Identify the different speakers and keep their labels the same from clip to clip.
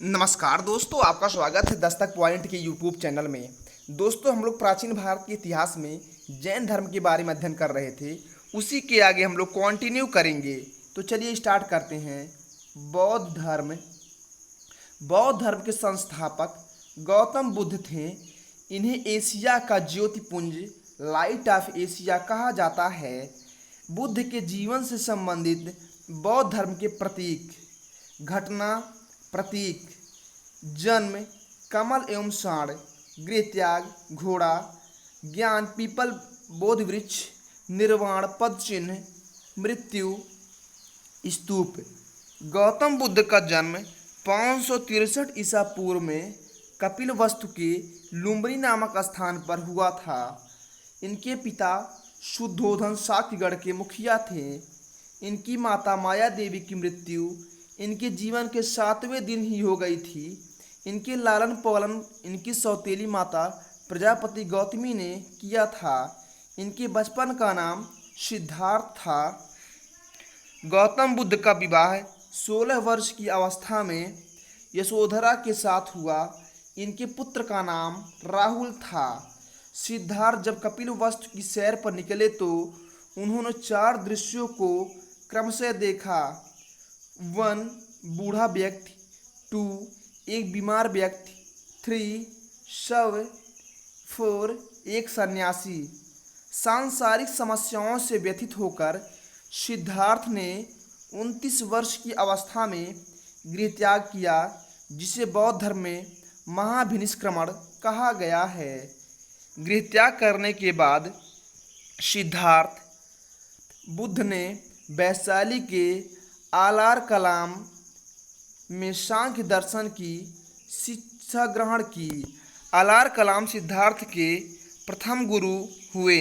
Speaker 1: नमस्कार दोस्तों, आपका स्वागत है दस्तक पॉइंट के यूट्यूब चैनल में। दोस्तों, हम लोग प्राचीन भारत के इतिहास में जैन धर्म के बारे में अध्ययन कर रहे थे। उसी के आगे हम लोग कंटिन्यू करेंगे। तो चलिए स्टार्ट करते हैं। बौद्ध धर्म के संस्थापक गौतम बुद्ध थे। इन्हें एशिया का ज्योतिपुंज, लाइट ऑफ एशिया कहा जाता है। बुद्ध के जीवन से संबंधित बौद्ध धर्म के प्रतीक, घटना, प्रतीक, जन्म, कमल एवं साण, गृहत्याग, घोड़ा, ज्ञान, पीपल, बोधि वृक्ष, निर्वाण, पद चिन्ह, मृत्यु, स्तूप। गौतम बुद्ध का जन्म 563 ईसा पूर्व में कपिलवस्तु के लुम्बिनी नामक स्थान पर हुआ था। इनके पिता शुद्धोधन साक्यगढ़ के मुखिया थे। इनकी माता माया देवी की मृत्यु इनके जीवन के 7वें दिन ही हो गई थी। इनके लालन पालन इनकी सौतेली माता प्रजापति गौतमी ने किया था। इनके बचपन का नाम सिद्धार्थ था। गौतम बुद्ध का विवाह 16 वर्ष की अवस्था में यशोधरा के साथ हुआ। इनके पुत्र का नाम राहुल था। सिद्धार्थ जब कपिलवस्तु की सैर पर निकले तो उन्होंने 4 दृश्यों को क्रमशः देखा। 1 बूढ़ा व्यक्ति, 2 एक बीमार व्यक्ति, 3 शव, 4 एक सन्यासी। सांसारिक समस्याओं से व्यथित होकर सिद्धार्थ ने 29 वर्ष की अवस्था में गृहत्याग किया, जिसे बौद्ध धर्म में महाभिनिष्क्रमण कहा गया है। गृहत्याग करने के बाद सिद्धार्थ बुद्ध ने वैशाली के आलार कलाम में सांख्य दर्शन की शिक्षा ग्रहण की। आलार कलाम सिद्धार्थ के प्रथम गुरु हुए।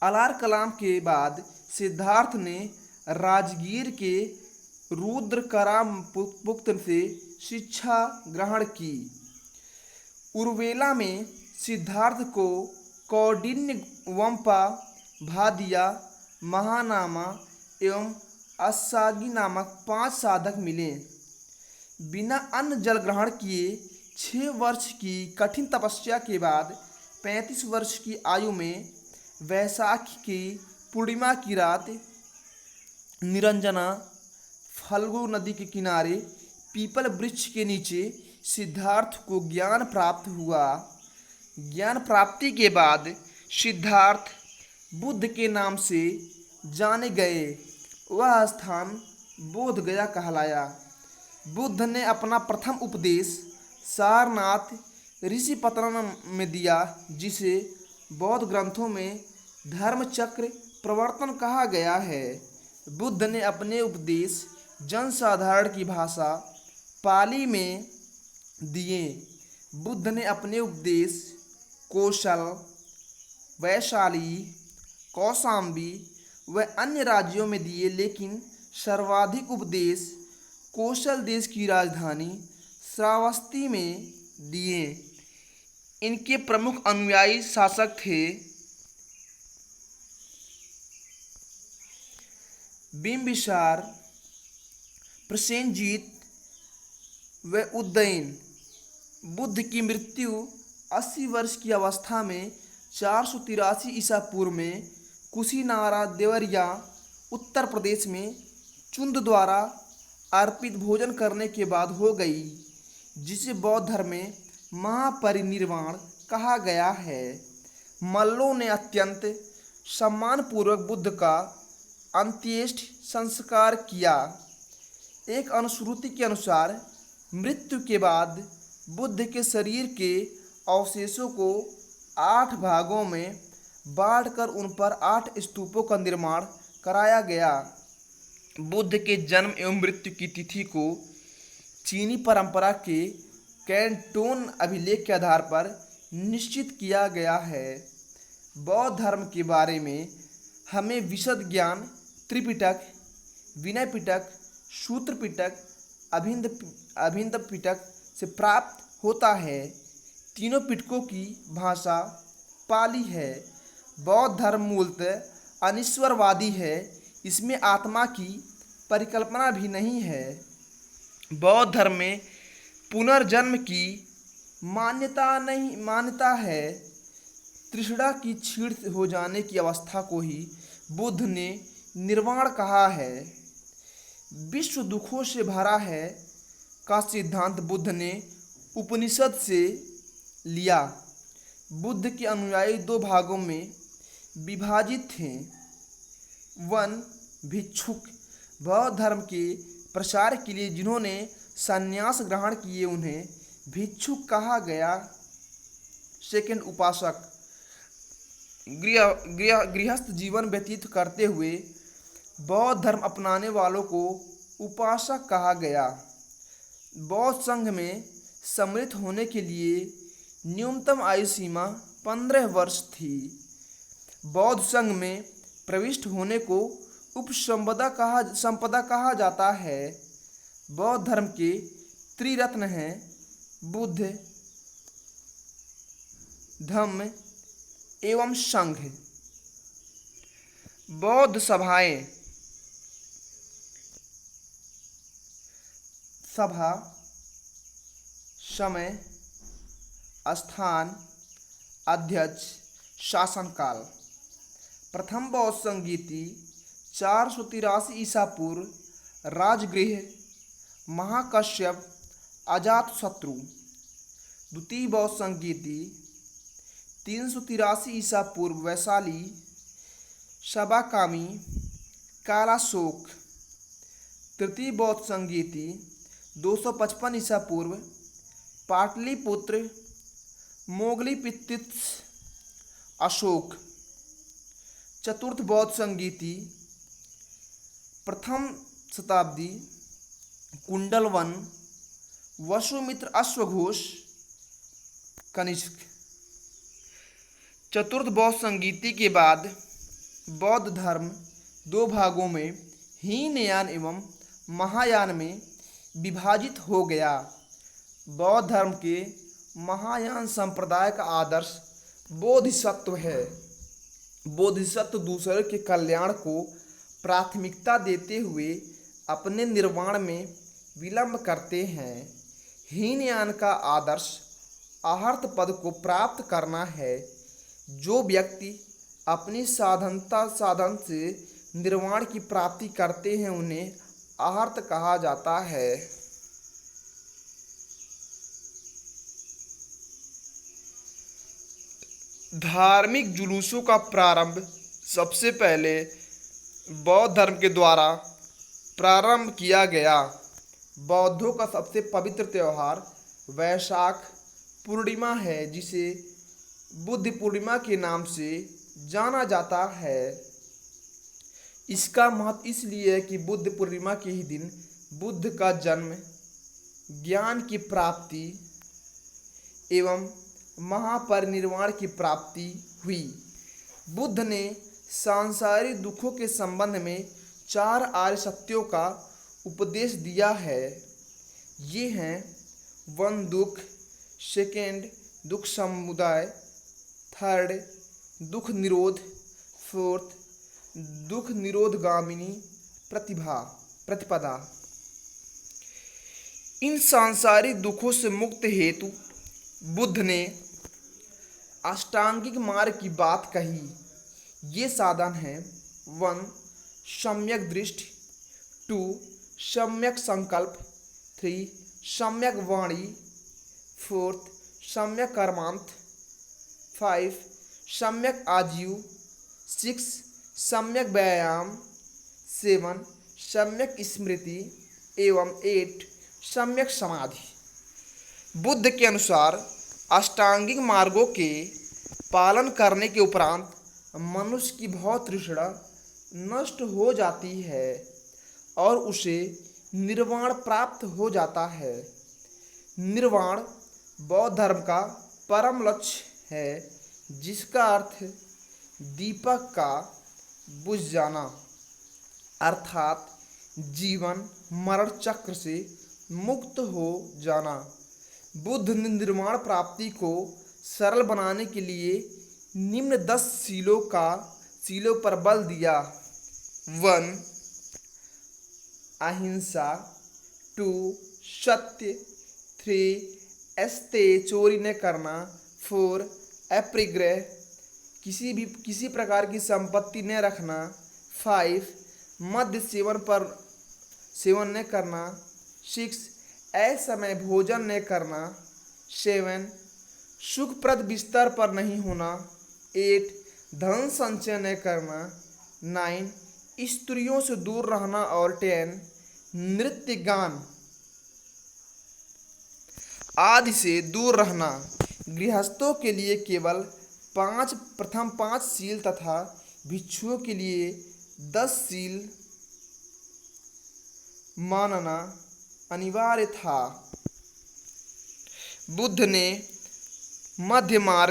Speaker 1: आलार कलाम के बाद सिद्धार्थ ने राजगीर के रुद्र करामुक्त से शिक्षा ग्रहण की। उर्वेला में सिद्धार्थ को कौंडिन्य, वंपा, भादिया, महानामा एवं अस्सागी नामक 5 साधक मिले। बिना अन्न जल ग्रहण किए 6 वर्ष की कठिन तपस्या के बाद 35 वर्ष की आयु में वैशाखी की पूर्णिमा की रात निरंजना फल्गु नदी के किनारे पीपल वृक्ष के नीचे सिद्धार्थ को ज्ञान प्राप्त हुआ। ज्ञान प्राप्ति के बाद सिद्धार्थ बुद्ध के नाम से जाने गए। वह स्थान बोध गया कहलाया। बुद्ध ने अपना प्रथम उपदेश सारनाथ ऋषिपतनम में दिया, जिसे बौद्ध ग्रंथों में धर्मचक्र प्रवर्तन कहा गया है। बुद्ध ने अपने उपदेश जनसाधारण की भाषा पाली में दिए। बुद्ध ने अपने उपदेश कोशल, वैशाली, कौशाम्बी व अन्य राज्यों में दिए, लेकिन सर्वाधिक उपदेश कौशल देश की राजधानी श्रावस्ती में दिए। इनके प्रमुख अनुयायी शासक थे बिंबिसार, प्रसेनजीत व उदयन। बुद्ध की मृत्यु 80 वर्ष की अवस्था में 483 ईसा पूर्व में कुशीनारा देवरिया उत्तर प्रदेश में चुंद द्वारा अर्पित भोजन करने के बाद हो गई, जिसे बौद्ध धर्म में महापरिनिर्वाण कहा गया है। मल्लों ने अत्यंत सम्मानपूर्वक बुद्ध का अंत्येष्टि संस्कार किया। एक अनुश्रुति के अनुसार मृत्यु के बाद बुद्ध के शरीर के अवशेषों को 8 भागों में बांटकर उन पर 8 स्तूपों का निर्माण कराया गया। बुद्ध के जन्म एवं मृत्यु की तिथि को चीनी परंपरा के कैंटोन अभिलेख के आधार पर निश्चित किया गया है। बौद्ध धर्म के बारे में हमें विशद ज्ञान त्रिपिटक, विनय पिटक, सूत्र पिटक, अभिंद पिटक से प्राप्त होता है। तीनों पिटकों की भाषा पाली है। बौद्ध धर्म मूलतः अनिश्वरवादी है। इसमें आत्मा की परिकल्पना भी नहीं है। बौद्ध धर्म में पुनर्जन्म की मान्यता है। तृष्णा की क्षीण हो जाने की अवस्था को ही बुद्ध ने निर्वाण कहा है। विश्व दुखों से भरा है का सिद्धांत बुद्ध ने उपनिषद से लिया। बुद्ध के अनुयायी दो भागों में विभाजित थे। वन भिक्षुक, बौद्ध धर्म के प्रसार के लिए जिन्होंने संन्यास ग्रहण किए उन्हें भिक्षुक कहा गया। सेकंड उपासक, गृहस्थ जीवन व्यतीत करते हुए बौद्ध धर्म अपनाने वालों को उपासक कहा गया। बौद्ध संघ में सम्मिलित होने के लिए न्यूनतम आयु सीमा 15 वर्ष थी। बौद्ध संघ में प्रविष्ट होने को उपसंपदा कहा जाता है। बौद्ध धर्म के त्रिरत्न हैं बुद्ध, धम्म एवं संघ। बौद्ध सभाएं, सभा, समय, स्थान, अध्यक्ष, शासनकाल। प्रथम बौद्ध संगीति 483 ईसा पूर्व, राजगृह महाकश्यप अजातशत्रु। द्वितीय बौद्ध संगीति 383 ईसा पूर्व, वैशाली सबाकामी कालाशोक। तृतीय बौद्ध संगीति 255 ईसा पूर्व, पाटलिपुत्र मोगलीपित्तित्स अशोक। चतुर्थ बौद्ध संगीति प्रथम शताब्दी, कुंडलवन वसुमित्र अश्वघोष कनिष्क। चतुर्थ बौद्ध संगीति के बाद बौद्ध धर्म दो भागों में हीनयान एवं महायान में विभाजित हो गया। बौद्ध धर्म के महायान संप्रदाय का आदर्श बोधिसत्व है। बोधिसत्व दूसरे के कल्याण को प्राथमिकता देते हुए अपने निर्वाण में विलंब करते हैं। हीनयान का आदर्श आहर्त पद को प्राप्त करना है। जो व्यक्ति अपनी साधन से निर्वाण की प्राप्ति करते हैं उन्हें आहर्त कहा जाता है। धार्मिक जुलूसों का प्रारंभ सबसे पहले बौद्ध धर्म के द्वारा प्रारंभ किया गया। बौद्धों का सबसे पवित्र त्यौहार वैशाख पूर्णिमा है, जिसे बुद्ध पूर्णिमा के नाम से जाना जाता है। इसका महत्व इसलिए है कि बुद्ध पूर्णिमा के ही दिन बुद्ध का जन्म, ज्ञान की प्राप्ति एवं महापरिनिर्वाण की प्राप्ति हुई। बुद्ध ने सांसारिक दुखों के संबंध में 4 आर्य सत्यों का उपदेश दिया है। ये हैं 1 दुख, 2 दुख समुदाय, 3 दुख निरोध, 4 दुख निरोधगामिनी प्रतिपदा। इन सांसारिक दुखों से मुक्त हेतु बुद्ध ने अष्टांगिक मार्ग की बात कही। ये साधन हैं 1 सम्यक दृष्टि, 2 सम्यक संकल्प, 3 सम्यक वाणी, 4 सम्यक कर्मांत, 5 सम्यक आजीव, 6 सम्यक व्यायाम, 7 सम्यक स्मृति एवं 8 सम्यक समाधि। बुद्ध के अनुसार अष्टांगिक मार्गों के पालन करने के उपरांत मनुष्य की भौतिक तृष्णा नष्ट हो जाती है और उसे निर्वाण प्राप्त हो जाता है। निर्वाण बौद्ध धर्म का परम लक्ष्य है, जिसका अर्थ दीपक का बुझ जाना, अर्थात जीवन मरण चक्र से मुक्त हो जाना। बुद्ध ने निर्वाण प्राप्ति को सरल बनाने के लिए निम्न 10 सीलों पर बल दिया। 1 अहिंसा, 2 सत्य, 3 अस्ते चोरी न करना, 4 अपरिग्रह किसी प्रकार की संपत्ति न रखना, 5 मद्य सेवन न करना, 6 असमय भोजन न करना, 7 सुखप्रद बिस्तर पर नहीं होना, 8 धन संचय न करना, 9 स्त्रियों से दूर रहना और 10 नृत्य गान आदि से दूर रहना। गृहस्थों के लिए केवल प्रथम 5 सील तथा भिक्षुओं के लिए 10 सील मानना अनिवार्य था। बुद्ध ने मध्यमा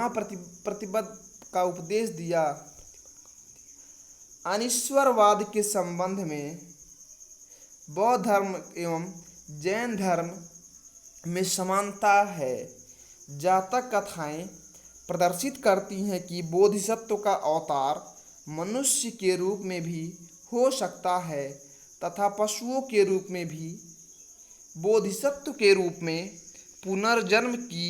Speaker 1: प्रतिबद्ध का उपदेश दिया। अनिश्वरवाद के संबंध में बौद्ध धर्म एवं जैन धर्म में समानता है। जातक कथाएं प्रदर्शित करती हैं कि बोधिसत्व का अवतार मनुष्य के रूप में भी हो सकता है तथा पशुओं के रूप में भी। बोधिसत्व के रूप में पुनर्जन्म की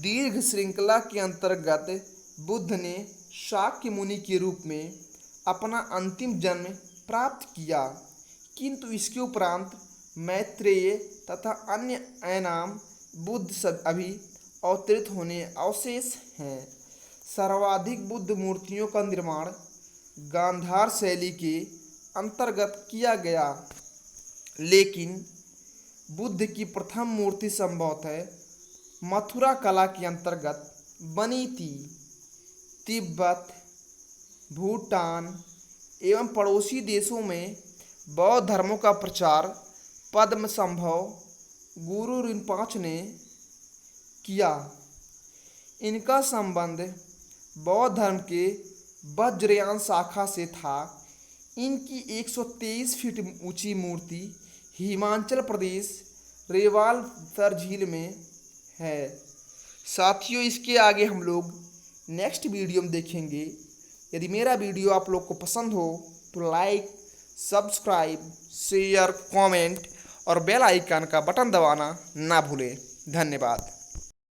Speaker 1: दीर्घ श्रृंखला के अंतर्गत बुद्ध ने शाक्य मुनि के रूप में अपना अंतिम जन्म प्राप्त किया, किंतु इसके उपरांत मैत्रेय तथा अन्य अनाम बुद्ध सब अभी अवतरित होने अवशेष हैं। सर्वाधिक बुद्ध मूर्तियों का निर्माण गांधार शैली के अंतर्गत किया गया, लेकिन बुद्ध की प्रथम मूर्ति संभवतः मथुरा कला के अंतर्गत बनी थी। तिब्बत, भूटान एवं पड़ोसी देशों में बौद्ध धर्मों का प्रचार पद्मसंभव गुरु रिम्पाच ने किया। इनका संबंध बौद्ध धर्म के वज्रयान शाखा से था। इनकी 123 फीट ऊंची मूर्ति हिमाचल प्रदेश रेवालसर झील में है। साथियों, इसके आगे हम लोग नेक्स्ट वीडियो में देखेंगे। यदि मेरा वीडियो आप लोग को पसंद हो तो लाइक, सब्सक्राइब, शेयर, कमेंट और बेल आइकन का बटन दबाना ना भूलें। धन्यवाद।